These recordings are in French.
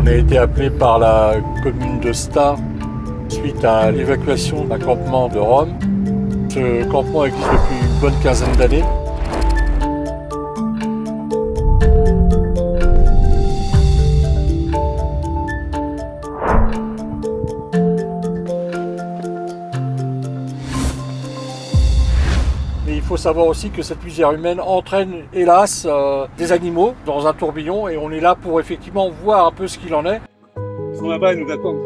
a été appelé par la commune de Stains suite à l'évacuation d'un campement de Rome. Ce campement existe depuis une bonne quinzaine d'années. Mais il faut savoir aussi que cette misère humaine entraîne, hélas, des animaux dans un tourbillon et on est là pour effectivement voir un peu ce qu'il en est. Ils sont là-bas, ils nous attendent.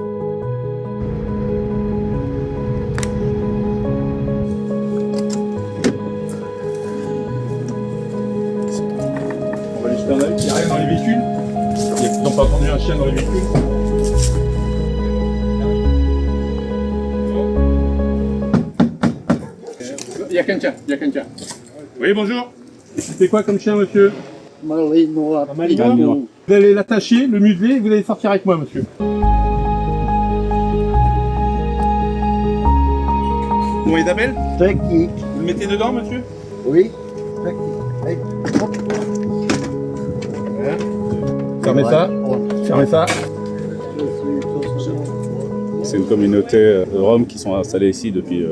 On va aller jeter un œil. Il n'y a rien dans les véhicules. Ils n'ont pas entendu un chien dans les véhicules. Il y a quelqu'un. Oui, bonjour. C'est quoi comme chien, monsieur? Malinois. Vous allez l'attacher, le museler, et vous allez sortir avec moi, monsieur. Comment il s'appelle? Technique. Vous le mettez dedans, monsieur? Oui. Technique. Voilà. Fermez ça. Fermez ça. C'est une communauté de Roms qui sont installés ici depuis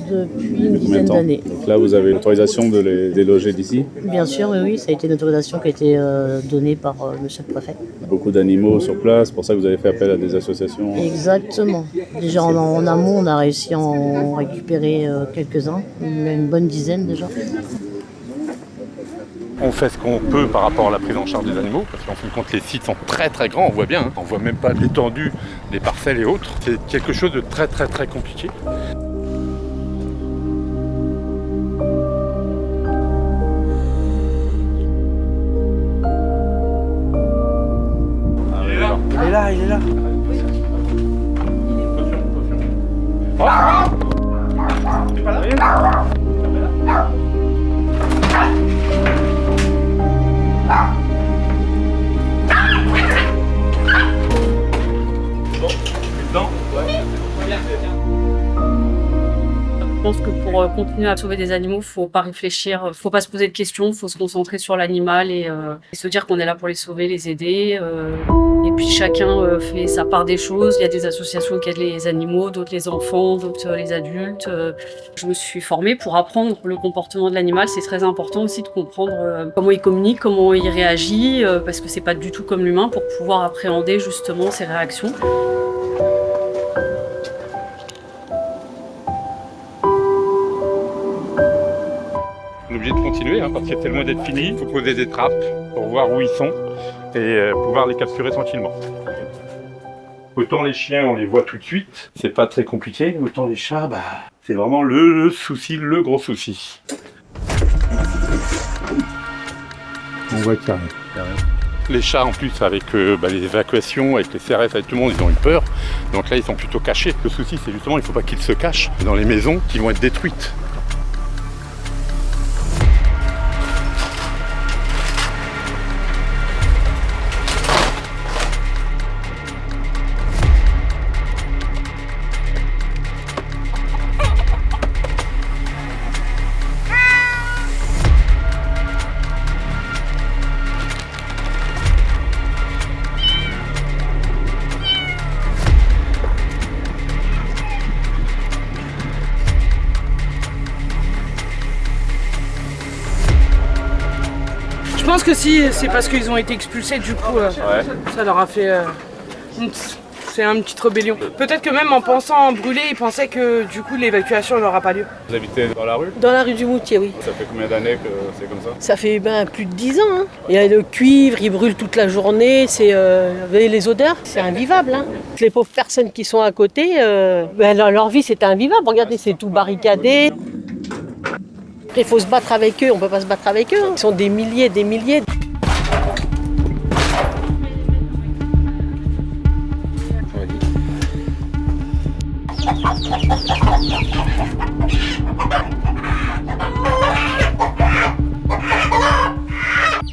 une dizaine d'années. Donc là, vous avez l'autorisation de les déloger d'ici. Bien sûr, oui, ça a été une autorisation qui a été donnée par monsieur le préfet. Beaucoup d'animaux sur place, c'est pour ça que vous avez fait appel à des associations. Exactement. Déjà en amont, on a réussi à en récupérer quelques-uns, une bonne dizaine déjà. On fait ce qu'on peut par rapport à la prise en charge des animaux, parce qu'en fin de compte, les sites sont très très grands, on voit bien. On voit même pas l'étendue des parcelles et autres. C'est quelque chose de très très très compliqué. Il est là. C'est pas là? Je pense que pour continuer à sauver des animaux, faut pas réfléchir, faut pas se poser de questions, faut se concentrer sur l'animal et se dire qu'on est là pour les sauver, les aider. Et puis chacun fait sa part des choses. Il y a des associations qui aident les animaux, d'autres les enfants, d'autres les adultes. Je me suis formée pour apprendre le comportement de l'animal. C'est très important aussi de comprendre comment il communique, comment il réagit, parce que c'est pas du tout comme l'humain, pour pouvoir appréhender justement ses réactions. On est obligé de continuer, parce que c'est loin d'être fini. Il faut poser des trappes pour voir où ils sont et pouvoir les capturer tranquillement. Autant les chiens, on les voit tout de suite, c'est pas très compliqué. Autant les chats, c'est vraiment le souci, le gros souci. On voit qu'il y a rien. Les chats, en plus, avec les évacuations, avec les CRS, avec tout le monde, ils ont eu peur. Donc là, ils sont plutôt cachés. Le souci, c'est justement, il ne faut pas qu'ils se cachent dans les maisons qui vont être détruites. Je pense que si, c'est parce qu'ils ont été expulsés, du coup, ça leur a fait c'est une petite rébellion. Peut-être que même en pensant brûler, ils pensaient que du coup l'évacuation n'aura pas lieu. Vous habitez dans la rue? Dans la rue du Moutier, oui. Ça fait combien d'années que c'est comme ça? Ça fait plus de 10 ans. Hein. Il y a le cuivre, il brûle toute la journée, vous voyez les odeurs, c'est invivable. Hein. Les pauvres personnes qui sont à côté, leur vie c'est invivable. Regardez, c'est tout barricadé. Il faut se battre avec eux, on ne peut pas se battre avec eux. Hein. Ils sont des milliers, des milliers.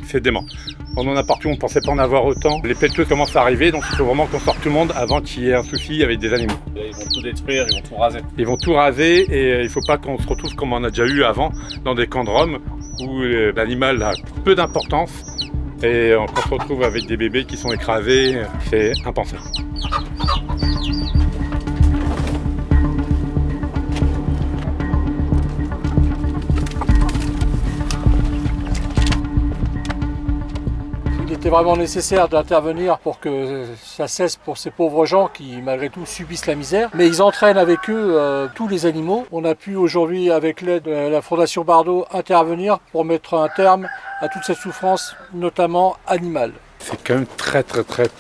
C'est dément. On en a partout, on ne pensait pas en avoir autant. Les pelleteuses commencent à arriver, donc il faut vraiment qu'on sorte tout le monde avant qu'il y ait un souci avec des animaux. Ils vont tout détruire, ils vont tout raser. Ils vont tout raser et il ne faut pas qu'on se retrouve comme on a déjà eu avant dans des camps de Roms où l'animal a peu d'importance Et quand on se retrouve avec des bébés qui sont écrasés, c'est impensable. Il était vraiment nécessaire d'intervenir pour que ça cesse pour ces pauvres gens qui, malgré tout, subissent la misère. Mais ils entraînent avec eux tous les animaux. On a pu aujourd'hui, avec l'aide de la Fondation Bardot, intervenir pour mettre un terme à toute cette souffrance, notamment animale. C'est quand même très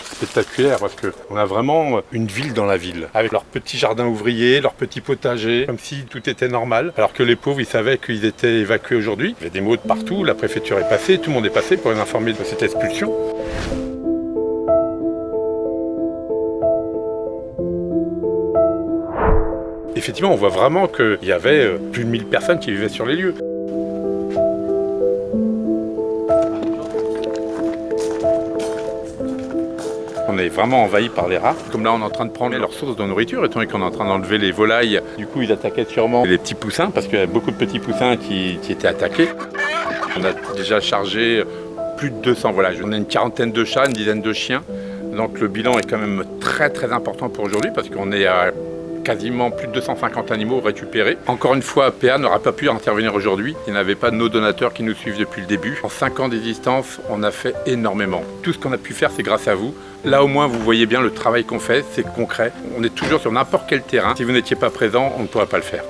spectaculaire parce qu'on a vraiment une ville dans la ville, avec leurs petits jardins ouvriers, leurs petits potagers, comme si tout était normal. Alors que les pauvres, ils savaient qu'ils étaient évacués aujourd'hui. Il y a des mots de partout, la préfecture est passée, tout le monde est passé pour les informer de cette expulsion. Effectivement, on voit vraiment qu'il y avait plus de 1000 personnes qui vivaient sur les lieux. On est vraiment envahi par les rats. Comme là, on est en train de prendre leur source de nourriture, étant donné qu'on est en train d'enlever les volailles. Du coup, ils attaquaient sûrement les petits poussins, parce qu'il y a beaucoup de petits poussins qui étaient attaqués. On a déjà chargé plus de 200 volailles. On a une quarantaine de chats, une dizaine de chiens. Donc le bilan est quand même très important pour aujourd'hui, parce qu'on est à quasiment plus de 250 animaux récupérés. Encore une fois, PA n'aura pas pu intervenir aujourd'hui. Il n'y avait pas de nos donateurs qui nous suivent depuis le début. En 5 ans d'existence, on a fait énormément. Tout ce qu'on a pu faire, c'est grâce à vous. Là, au moins, vous voyez bien le travail qu'on fait, c'est concret. On est toujours sur n'importe quel terrain. Si vous n'étiez pas présent, on ne pourrait pas le faire.